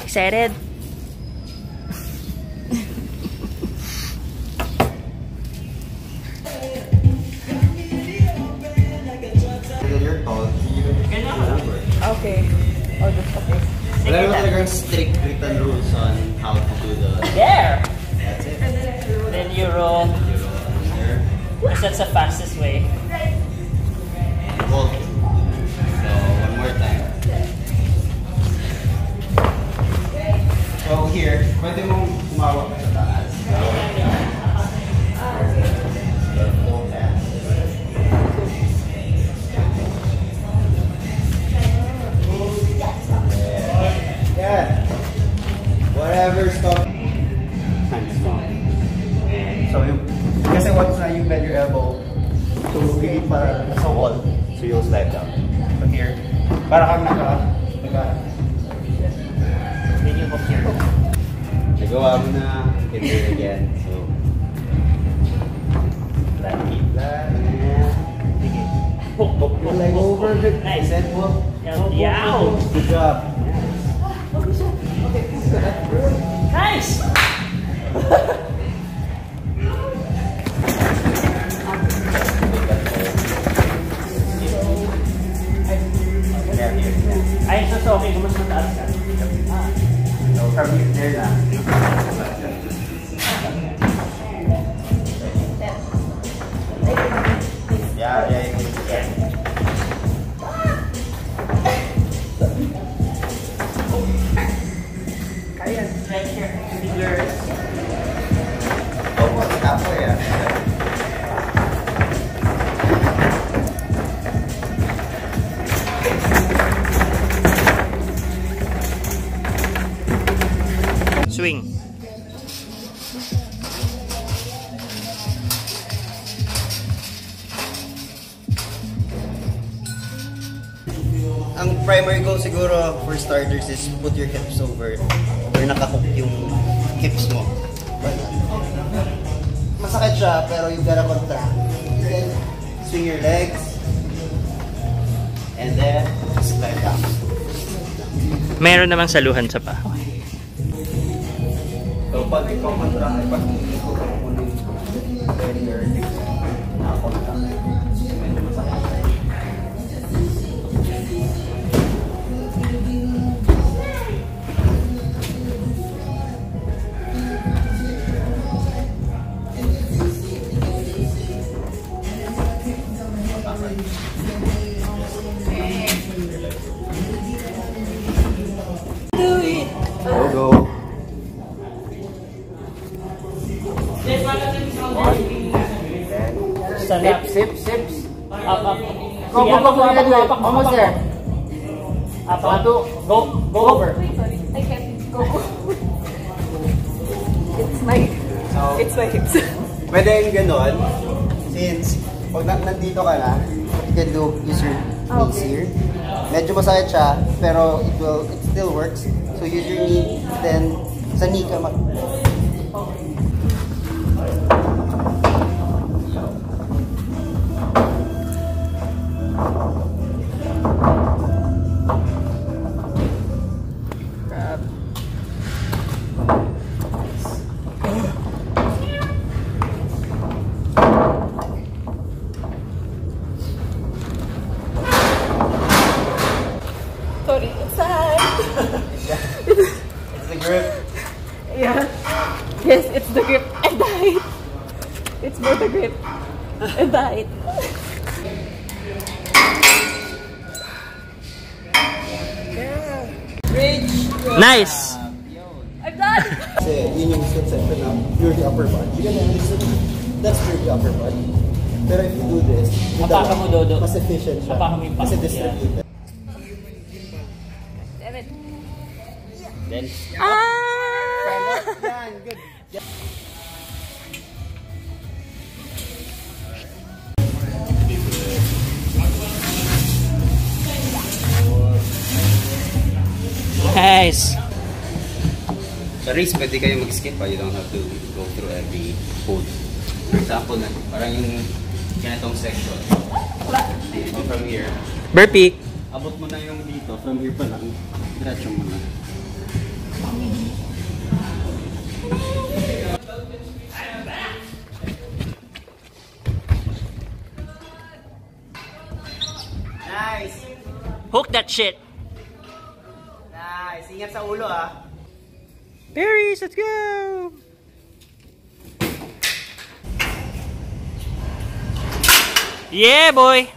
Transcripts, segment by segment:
Excited? Okay. Oh, that's okay. Wala naman talagang strict written rules on how to do the... There! That's it. Then you roll. Because that's the fastest way. And hold. So, one more time. So, here, pwede mong umawak sa taas. Yeah. Whatever, stop. So, kasi once na you bend your elbow to really para sa wall, so you'll slide down. From here, para kang Then you hook your hook. nagawa mo na, hit it again. So, keep that. Sige. Hook, hook, hook, Like hook, over hook. the Nice. hook. Yow! Good job. Nice! Ay, so okay, kung mas mataas ka. So, from here, there na. Yeah. Kaya, right here. Fingers. Oh, halfway, yeah. Swing. Ang primary goal siguro for starters is put your hips over where nakahook yung hips mo. Masakit siya pero you gotta contract. Then swing your legs and then slide down. Meron namang saluhan sa pa. So pag ikaw contract, pag ikaw muna yung nakakontract, medyo masakit. Do it! Go. Sips. Up. Go. Almost there. Up. Go over. Sorry, I can't go. It's my hips. Pwede yung ganon, since pag nandito ka na, you can use your knees here. Medyo masakit siya, pero it still works. So use your knee, then sa knee ka mag... Sorry, it's hard. It's the grip. Yeah. Yes, it's the grip and the height. It's more the grip and the height. Nice! I'm done! Kasi yun yung misconception na pure the upper body. That's pure the upper body. Pero if you do this, Hapakan mo, Dodo. mas efficient siya. Hapakan mo yung Kasi paa. distributed. Damn it. Then, yan, good. Nice! Sa race, pwede kayo mag-skip pa. You don't have to go through every hold. For example, parang yung ganitong section. From here. Burpee. Abot mo na yung dito. From here pa lang. Diretso mo na. that shit. Nice. Ingat sa ulo ah. Berries, let's go! Yeah, boy!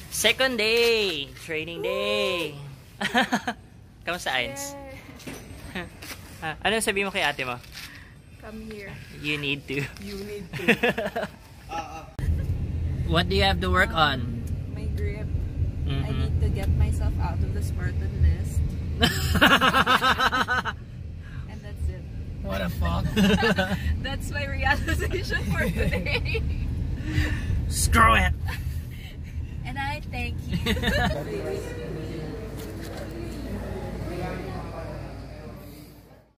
Second day! Training day! Kamusta, Ains? Ano sabihin mo kay ate mo? Come here. You need to. You need to. What do you have to work on? My grip. I Mhm. need to get myself out of the Spartan list. And that's it. What a fuck. That's my realization for today. Screw it! And I thank you.